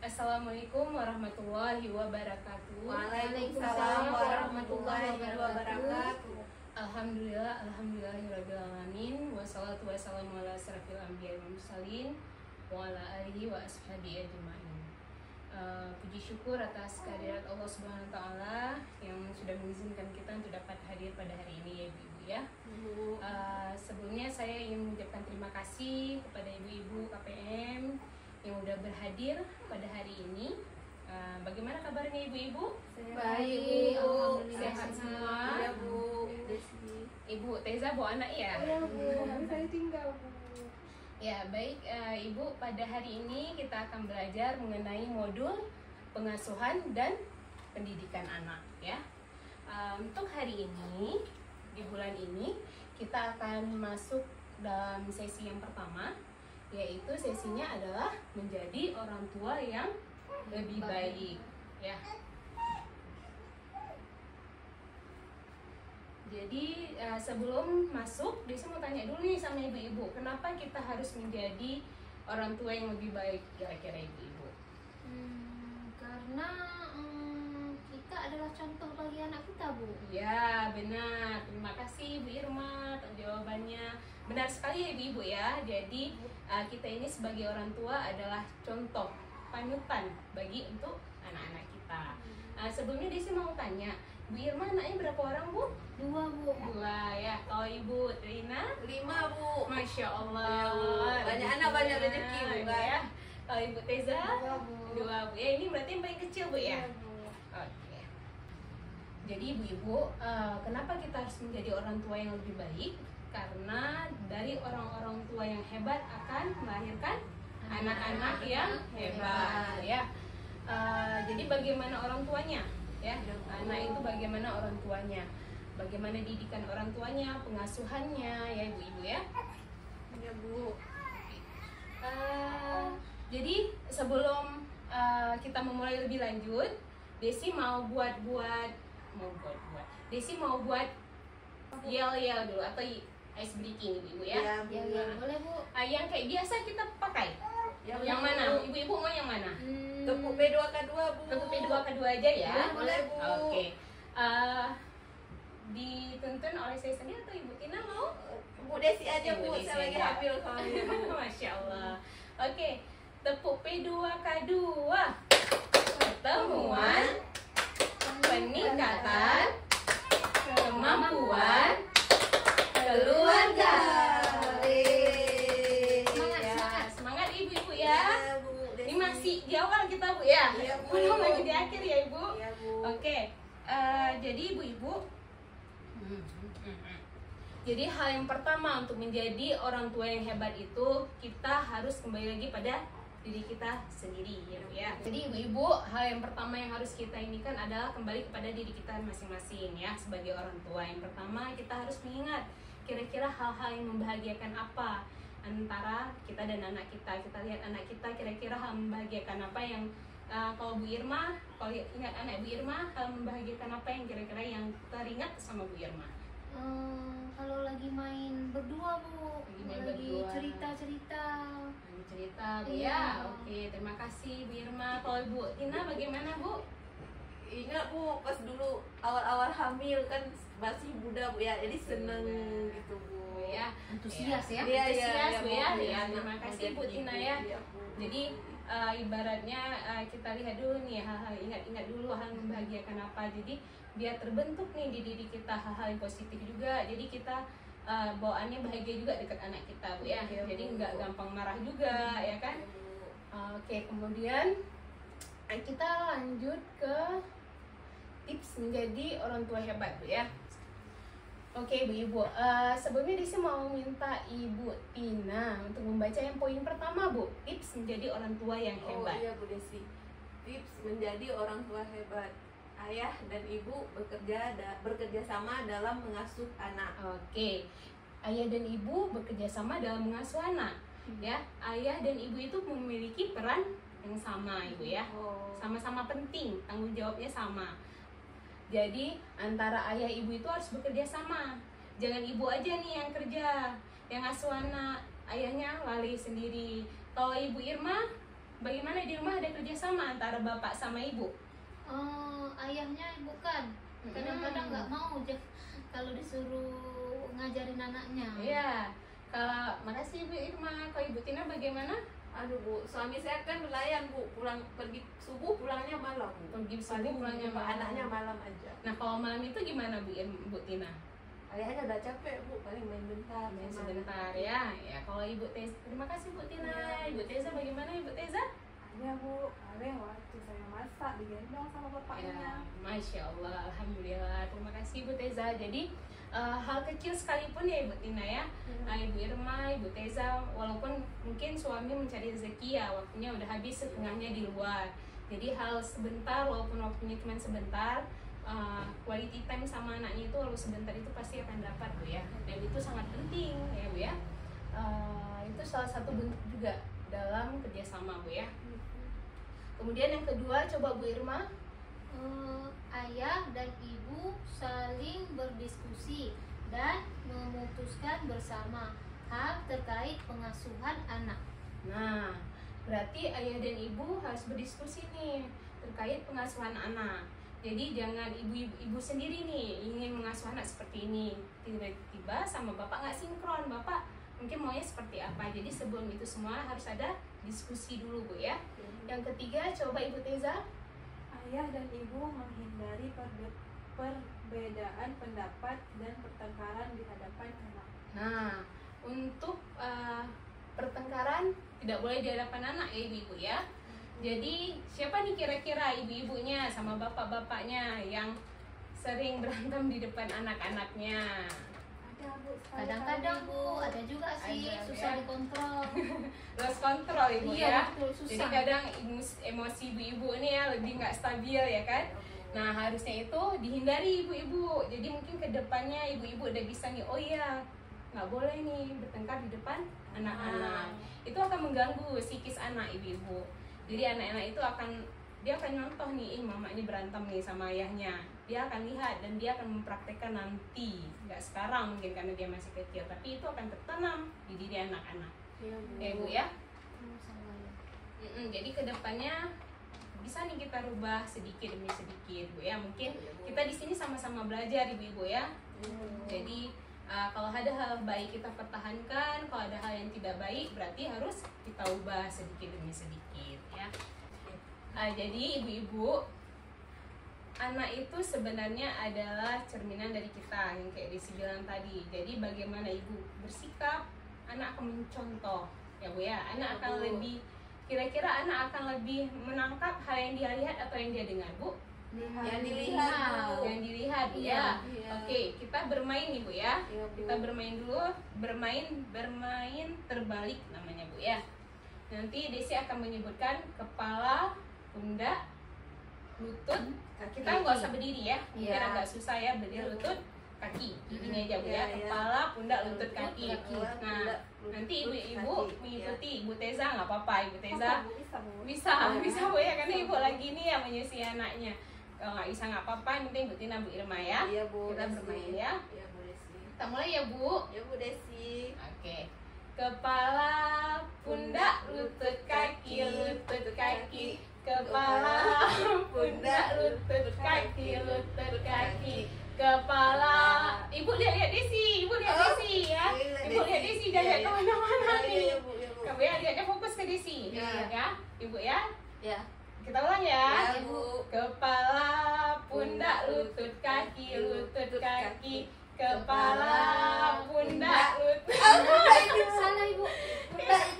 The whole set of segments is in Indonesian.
Assalamualaikum warahmatullahi wabarakatuh. Waalaikumsalam warahmatullahi wabarakatuh. Alhamdulillahirabbil alamin. Wassalatu wassalamu ala asyrafil anbiya'i wal mursalin wa ala alihi wa ashabihi ajmain. Puji syukur atas kehadirat Allah Subhanahu wa taala yang sudah mengizinkan kita untuk dapat hadir pada hari ini ya Ibu ya. Sebelumnya saya ingin mengucapkan terima kasih kepada ibu-ibu KPM yang udah berhadir pada hari ini. Bagaimana kabarnya ibu-ibu? Baik, Sehat semua. Iya Bu. Ibu Teza bawa anak ya? Iya Bu, saya tinggal Bu. Ya baik, Ibu, pada hari ini kita akan belajar mengenai modul pengasuhan dan pendidikan anak ya. Untuk hari ini, di bulan ini kita akan masuk dalam sesi yang pertama, yaitu sesinya adalah menjadi orang tua yang lebih baik ya. Jadi sebelum masuk, Desi mau tanya dulu nih sama ibu-ibu, kenapa kita harus menjadi orang tua yang lebih baik kira-kira ibu-ibu? Karena kita adalah contoh bagi anak kita Bu. Ya benar, terima kasih Bu Irma atas jawabannya. Benar sekali ya ibu-ibu ya. Jadi kita ini sebagai orang tua adalah contoh panutan bagi untuk anak-anak kita. Sebelumnya Desi mau tanya, Bu Irma anaknya berapa orang Bu? 2 Bu. 2 ya. Kalau Ibu Rina? 5 Bu. Masya Allah. Ya, Bu. Banyak anak banyak rezeki Bu kan. Ya. Kalau Ibu Teza? 2 Bu. 2 Bu. Ya ini berarti yang paling kecil Bu ya? Iya Bu. Oke. Jadi ibu-ibu, kenapa kita harus menjadi orang tua yang lebih baik? Karena dari orang-orang tua yang hebat akan melahirkan anak-anak yang hebat ya. Jadi bagaimana orang tuanya ya? Anak itu bagaimana orang tuanya? Bagaimana didikan orang tuanya, pengasuhannya ya ibu-ibu ya? Iya Bu. Jadi sebelum kita memulai lebih lanjut, Desi mau buat Desi mau buat yel-yel dulu atau ice breaking ibu ya. Iya boleh Bu. Yang kayak biasa kita pakai. Yang mana? Ibu-ibu mau yang mana? Tepuk P2K2 Bu. Tepuk P2K2 aja ya. Boleh Bu. Oke. Dituntun oleh saya sendiri atau Ibu Tina mau? Bu Desi aja Ibu Bu, Desi saya lagi aja. hamil soalnya Bu. Masya Allah. Oke, tepuk P2K2. Pertemuan, peningkatan, kemampuan, keluarga. Semangat ibu-ibu ya. Iya Bu. Ini masih di awal kita Bu ya. Iya, Bu. Belum lagi di akhir ya Ibu. Iya Bu. Oke, jadi ibu-ibu, jadi hal yang pertama untuk menjadi orang tua yang hebat itu kita harus kembali lagi pada diri kita sendiri ya Bu ya. Jadi ibu-ibu, hal yang pertama yang harus kita inikan adalah kembali kepada diri kita masing-masing ya sebagai orang tua. Yang pertama kita harus mengingat kira-kira hal-hal yang membahagiakan apa antara kita dan anak kita. Kita lihat anak kita kira-kira hal membahagiakan apa yang kalau Bu Irma, kalau ingat anak Bu Irma, hal membahagiakan apa yang kira-kira yang teringat sama Bu Irma? Kalau lagi main berdua Bu, Lagi main lagi berdua. cerita-cerita. Cerita Bu Iya. ya. Oke, terima kasih Bu Irma. Kalau Bu Tina bagaimana Bu? Ingat Bu, pas dulu awal-awal hamil kan masih muda Bu ya, jadi seneng gitu Bu. Ya, Antusias ya. Iya, Antusias, Bu ya. Bu. Ya, terima kasih Bu Tina ya. Iya, Bu. Jadi ibaratnya kita lihat dulu nih hal-hal, ingat dulu hal membahagiakan apa. Jadi biar terbentuk nih di diri kita hal-hal yang positif juga. Jadi kita bawaannya bahagia juga dekat anak kita Bu ya. Iya, Jadi Bu. nggak gampang marah juga ya kan. Oke, kemudian kita lanjut ke tips menjadi orang tua hebat Bu ya. Oke ibu-ibu, sebelumnya Desi mau minta Ibu Tina untuk membaca yang poin pertama Bu, tips menjadi orang tua yang hebat. Oh iya Bu Desi, tips menjadi orang tua hebat. Ayah dan ibu bekerja sama dalam mengasuh anak. Oke, ayah dan ibu bekerja sama dalam mengasuh anak. Ya, ayah dan ibu itu memiliki peran yang sama Ibu ya, Oh. sama-sama penting, tanggung jawabnya sama. Jadi antara ayah ibu itu harus bekerja sama. Jangan ibu aja nih yang kerja, yang ngasuh anak, ayahnya lali sendiri. Kalau Ibu Irma bagaimana di rumah ada kerjasama antara bapak sama ibu? Ayahnya bukan, kadang-kadang nggak mau kalau disuruh ngajarin anaknya. Iya. Kalau makasih Ibu Irma, kalau Ibu Tina bagaimana? Aduh Bu, suami saya kan nelayan Bu, pulang pergi subuh pulangnya malam Bu. Pergi subuh Paling pulangnya jumpa malam. anaknya malam aja. Nah kalau malam itu gimana Bu Tina? Ayahnya udah capek Bu, paling main bentar. Main sama sebentar anak. ya. Ya kalau Ibu Teza, terima kasih Bu Tina. Iya. Ibu Teza bagaimana Ibu Teza? Ada Bu, ada yang waktu saya masak digendong sama Ya, bapaknya. Masya Allah, Alhamdulillah. Terima kasih Ibu Teza. Jadi hal kecil sekalipun ya Ibu Tina ya, Ibu Irma, Ibu Teza, walaupun mungkin suami mencari rezeki ya, waktunya udah habis setengahnya di luar. Jadi hal sebentar, walaupun waktunya cuma sebentar, quality time sama anaknya itu walau sebentar itu pasti akan dapat Bu ya. Dan itu sangat penting ya Bu ya. Itu salah satu bentuk juga dalam kerjasama Bu ya. Kemudian yang kedua, coba Bu Irma. Ayah dan ibu saling berdiskusi dan memutuskan bersama hal terkait pengasuhan anak. Nah, berarti ayah dan ibu harus berdiskusi nih terkait pengasuhan anak. Jadi jangan ibu sendiri nih ingin mengasuh anak seperti ini, tiba-tiba sama bapak nggak sinkron, bapak mungkin maunya seperti apa. Jadi sebelum itu semua harus ada diskusi dulu Bu ya. Yang ketiga, coba Ibu Teza. Ayah dan ibu menghindari perbedaan pendapat dan pertengkaran di hadapan anak. Nah, untuk pertengkaran tidak boleh di hadapan anak ya ibu-ibu ya. Jadi siapa nih kira-kira ibu-ibunya sama bapak-bapaknya yang sering berantem di depan anak-anaknya? Ada Bu, Kadang-kadang Bu, ada juga sih Ada, susah ya. dikontrol. Lost control ibu Iya, ya. betul, susah. Jadi kadang emosi ibu-ibu ini ya lebih nggak stabil ya kan. Nah harusnya itu dihindari ibu-ibu. Jadi mungkin kedepannya ibu-ibu udah bisa nih, oh iya nggak boleh nih bertengkar di depan anak-anak. Itu akan mengganggu psikis anak ibu-ibu. Jadi anak-anak itu dia akan nyontoh nih, mamanya berantem nih sama ayahnya. Dia akan lihat dan dia akan mempraktekkan nanti, nggak sekarang mungkin karena dia masih kecil, tapi itu akan tertanam di diri anak-anak. Ya Bu ya. Jadi kedepannya bisa nih kita rubah sedikit demi sedikit Bu ya. Mungkin kita di sini sama-sama belajar ibu-ibu ya. Jadi kalau ada hal baik kita pertahankan, kalau ada hal yang tidak baik berarti harus kita ubah sedikit demi sedikit ya. Jadi ibu-ibu, anak itu sebenarnya adalah cerminan dari kita yang kayak Desi bilang tadi. Jadi bagaimana ibu bersikap, anak akan mencontoh ya Bu ya. Anak akan lebih, kira-kira anak akan lebih menangkap hal yang dia lihat atau yang dia dengar Bu? Yang dilihat Bu. Yang dilihat Bu Iya, ya. iya. Oke, kita bermain nih Bu ya. Iya, Bu. Kita bermain dulu, bermain terbalik namanya Bu ya. Nanti Desi akan menyebutkan kepala, pundak, lutut. Kita nggak usah berdiri ya, biar Iya. agak susah ya, berdiri lutut, kaki. Ini aja Bu ya. Iya, iya. Kepala, pundak, lutut, kaki. Kepala, Nah, pundak, lutut, nanti kaki. ibu-ibu mengikuti Ibu Teza, nggak apa-apa Ibu Bisa Teza. Bu, bisa Bu. Bisa Bu ya, karena ibu lagi nih yang menyusui anaknya. Kalau nggak bisa nggak apa-apa, yang penting Bu Tina, Bu Irma ya. Iya Bu. Kita Desi. bermain ya. Iya Bu Desi. Kita mulai ya Bu. Ya Bu Desi. Oke. Kepala, pundak, lutut, kaki, lutut, kaki. Kepala, pundak, lutut, kaki, lutut, kaki. Kepala. Ibu lihat Desi, Ibu lihat Desi ya. Ibu lihat Desi, jangan lihat kemana-mana Iya, nih. iya, Bu, iya, Bu. Kamu ya lihatnya fokus ke Desi. Iya. Ya, Ibu ya. Ya. Kita ulang ya. Ya, Bu. Kepala, pundak, lutut, kaki, lutut, kaki. Kepala, pundak, lutut. Salah Ibu.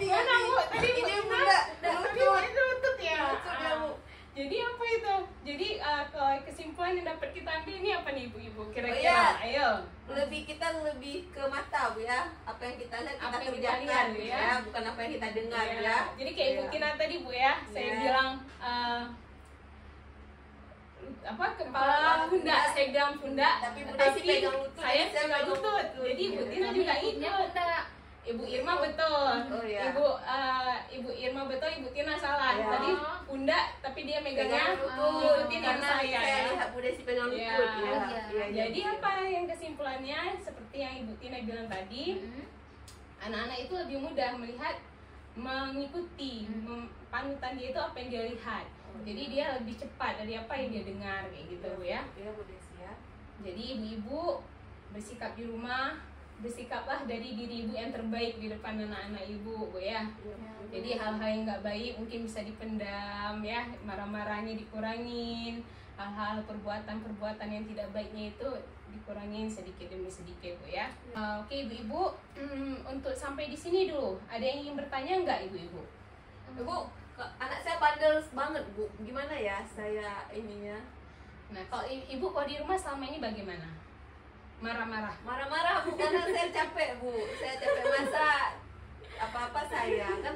Mana Bu? Tadi Ini pundak, pundak, tapi lutut. itu lutut ya. Lutut ya, Bu. Jadi apa itu? Jadi kalau kesimpulan yang dapat kita ambil ini apa nih ibu-ibu? Oh, Kira-kira, iya. ayo. Kita lebih ke mata Bu ya. Apa yang kita lihat Apa kita yang kita kerjakan lihat, Bu ya. ya. Bukan apa yang kita dengar Ya. ya. Jadi kayak Ibu Iya. Tina tadi Bu ya, saya Iya. bilang apa kepala, pundak, saya bilang pundak, Tapi Bu Desi pegang lutut, saya saya pegang pegang lutut. lutut. Jadi Ibu Iya. Tina juga Ibunya ikut. pundak. Ibu Irma betul. Oh, iya. Ibu Irma betul, Ibu Tina salah. Iya. Tadi pundak, tapi dia megangnya Pegang lutut. ngikutin yang Karena saya ya. lihat Bu Desi pegang lutut. Iya. Iya. Iya. Iya, Jadi iya. apa yang kesimpulannya seperti yang Ibu Tina bilang tadi, anak-anak itu lebih mudah melihat mengikuti panutan dia itu apa yang dia lihat. Jadi dia lebih cepat dari apa yang dia dengar kayak gitu Bu ya. Iya Bu Desi ya. Jadi ibu-ibu bersikap di rumah, bersikaplah dari diri ibu yang terbaik di depan anak-anak ibu Bu ya. Jadi hal-hal yang nggak baik mungkin bisa dipendam ya, marah-marahnya dikurangin, hal-hal perbuatan-perbuatan yang tidak baiknya itu dikurangin sedikit demi sedikit Bu ya. Oke ibu-ibu, untuk sampai di sini dulu, ada yang ingin bertanya nggak ibu-ibu? Bu, anak saya bandel banget Bu. Gimana ya saya ininya? Nah kalau ibu kalau di rumah selama ini bagaimana? Marah-marah? Marah-marah Bu, karena saya capek Bu. Saya capek masak apa-apa saya kan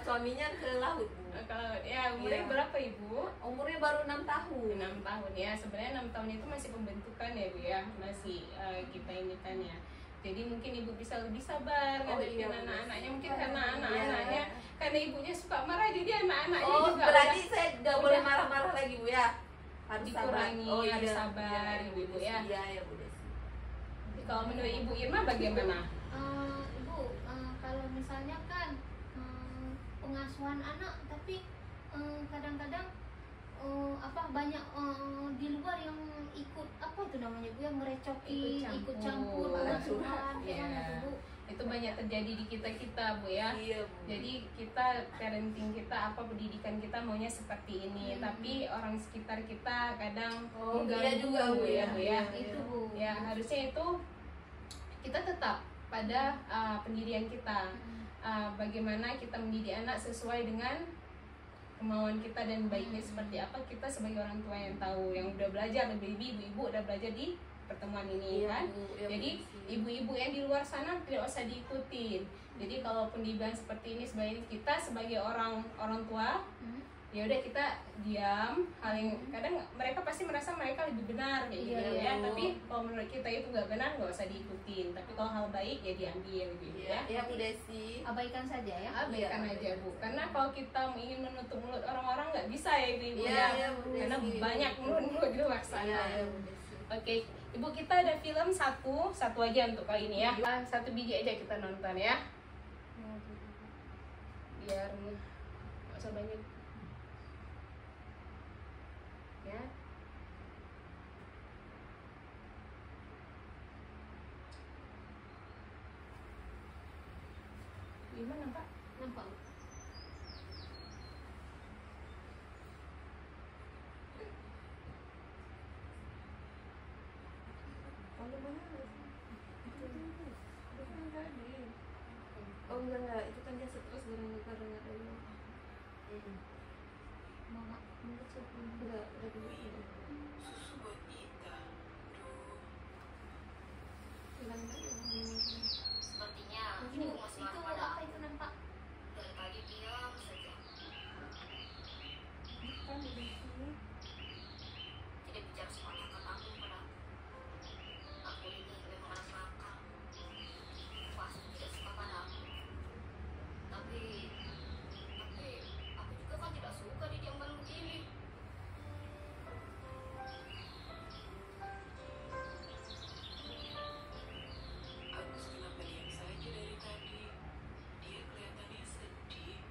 suaminya ke laut Bu. Kalau ya umurnya Iya. berapa ibu? Umurnya baru 6 tahun. 6 tahun ya, sebenarnya 6 tahun itu masih pembentukan ya Bu ya, masih kita ini kan ya. Jadi mungkin ibu bisa lebih sabar ngadepin iya, anak-anaknya, mungkin karena anak-anaknya, karena ibunya suka marah jadi anak-anaknya Oh, juga berarti udah saya nggak boleh marah-marah lagi Bu ya. Harus dikurangi, sabar. Oh, harus iya. sabar, Iya, ibu-ibu Desi. ya. Iya ya Bu Desi. Kalau menurut Ibu Irma bagaimana? Ibu, kalau misalnya kan pengasuhan anak, tapi kadang-kadang banyak di luar yang ikut apa itu namanya Bu, yang merecoki, ikut campur pengasuhan, Iya. gimana tuh Bu? Itu banyak terjadi di kita-kita Bu ya. Iya Bu. Jadi kita parenting kita, apa pendidikan kita maunya seperti ini, tapi orang sekitar kita kadang Oh, mengganggu iya juga, Bu, ya Bu ya. Itu Bu. Ya harusnya itu kita tetap pada pendirian kita. Bagaimana kita mendidik anak sesuai dengan kemauan kita dan baiknya seperti apa, kita sebagai orang tua yang tahu, yang udah belajar, lebih ibu-ibu udah belajar di pertemuan ini Iya, kan. Bu. Iya, Bu Jadi Desi. ibu-ibu yang di luar sana tidak usah diikutin. Jadi kalau pendidikan seperti ini sebagai kita sebagai orang tua, ya udah kita diam. Hal yang kadang mereka pasti merasa mereka lebih benar kayak gitu Iya, ya. Bu. Tapi kalau menurut kita itu nggak benar, nggak usah diikutin. Tapi kalau hal baik ya diambil gitu Iya, ya. iya Bu Desi. Abaikan saja ya. Abaikan Iya, aja Bu. Karena kalau kita ingin menutup mulut orang-orang nggak bisa ya ibu-ibu Iya, ya. iya, Bu Karena Desi. banyak mulut-mulut di luar sana. Iya, iya Bu Desi. Oke, Ibu kita ada film satu aja untuk kali ini ya. Satu biji aja kita nonton ya. Biar nggak usah banyak. Ya. Gimana Pak? Nampak Bu? Oh enggak, itu kan dia stres gara-gara nggak ada yang Mama, mengecil Bu. udah dulu. Hilang lagi. Sepertinya Bu, itu apa itu nampak? dari tadi diam saja. Kan Bu Desi. Tidak bicara sepatah kata pun padaku. Aku ini memang anak nakal. Pasti tidak suka padaku. Tapi aku juga kan tidak suka didiam baru gini. Agus kenapa diam saja dari tadi? Dia kelihatannya sedih.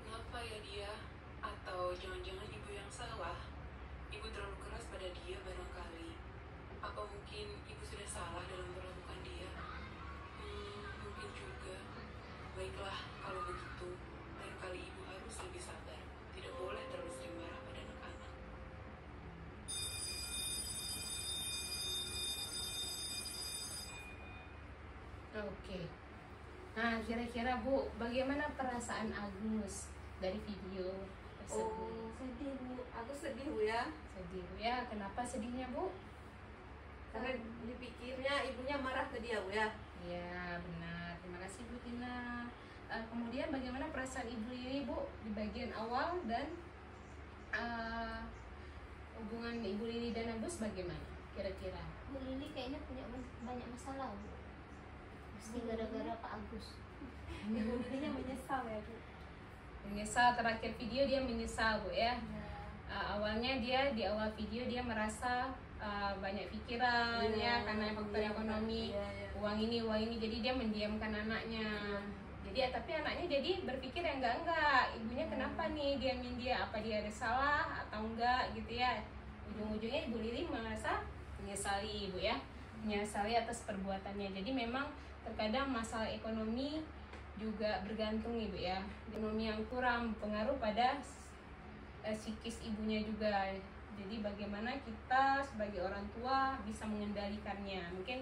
Kenapa ya dia? Atau jangan-jangan ibu yang salah? Ibu terlalu keras pada dia barangkali. Apa mungkin ibu sudah salah dalam memperlakukan dia? Mungkin juga. Baiklah, kalau begitu, lain kali ibu harus lebih sabar. Tidak boleh terlalu sering marah pada anak-anak. Oke. Nah, kira-kira Bu, bagaimana perasaan Agus dari video tersebut? Oh, sedih Bu. Aku sedih Bu ya. Sedih Bu ya. Kenapa sedihnya Bu? Karena dipikirnya ibunya marah ke dia Bu ya. Ya, benar. Terima kasih Bu Tina. Kemudian bagaimana perasaan Ibu ini Bu di bagian awal dan hubungan Ibu Lili dan Agus bagaimana kira-kira? Bu Lili kayaknya punya banyak masalah Bu. Pasti gara-gara Pak Agus. Ibu Lilinya menyesal ya Bu. Menyesal, terakhir video dia menyesal Bu ya. Awalnya dia di awal video dia merasa banyak pikiran ya karena faktor ekonomi, Iya, iya. uang ini jadi dia mendiamkan anaknya. Jadi tapi anaknya jadi berpikir yang enggak, ibunya kenapa nih diamin dia, apa dia ada salah atau enggak gitu ya. Ujung-ujungnya Ibu Lili merasa menyesali ibu ya, menyesali atas perbuatannya. Jadi memang terkadang masalah ekonomi juga bergantung ibu ya, ekonomi yang kurang pengaruh pada psikis ibunya juga. Jadi bagaimana kita sebagai orang tua bisa mengendalikannya. Mungkin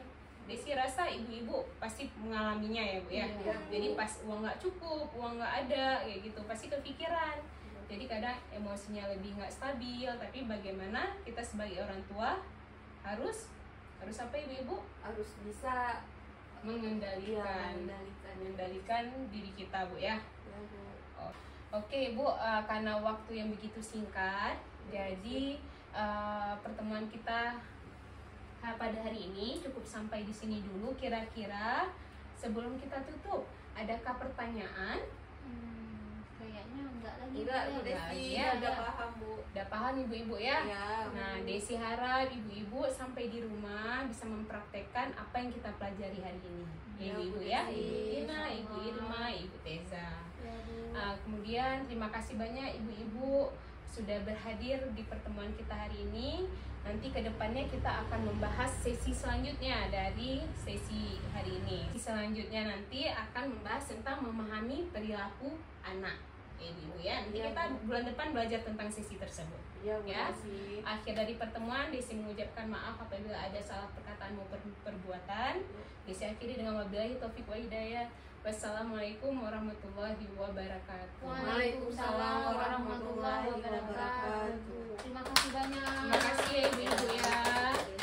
Desi rasa ibu-ibu pasti mengalaminya ya bu ya. Iya, Bu. Jadi pas uang nggak cukup, uang nggak ada kayak gitu, pasti kepikiran. Jadi kadang emosinya lebih nggak stabil. Tapi bagaimana kita sebagai orang tua harus apa ibu-ibu? Harus bisa mengendalikan diri kita bu ya. Ya, Bu. Oke Bu, karena waktu yang begitu singkat, jadi pertemuan kita pada hari ini cukup sampai di sini dulu. Kira-kira sebelum kita tutup, adakah pertanyaan? Kayaknya enggak lagi. Enggak, Bu, Bu ya. Desi Iya, udah iya. paham, Bu. Udah paham ibu-ibu ya? Ya, Nah, Bu. Desi harap ibu-ibu sampai di rumah bisa mempraktekkan apa yang kita pelajari hari ini. Ya, Ibu-ibu Bu ya, Desi. Ibu Tina, Sama. Ibu Irma, Ibu Teza. Ya, Bu. Kemudian terima kasih banyak ibu-ibu sudah berhadir di pertemuan kita hari ini. Nanti kedepannya kita akan membahas sesi selanjutnya dari sesi hari ini. Sesi selanjutnya nanti akan membahas tentang memahami perilaku anak. Ibu ya, nanti Iya, kita Bu. bulan depan belajar tentang sesi tersebut. Ya, Bu Ya. Desi. Akhir dari pertemuan, Desi mengucapkan maaf apabila ada salah perkataan maupun perbuatan. Desi akhiri dengan wabillahi taufiq wa hidayah. Wassalamualaikum warahmatullahi wabarakatuh. Waalaikumsalam warahmatullahi wabarakatuh. Terima kasih banyak. Terima kasih ya ibu-ibu ya.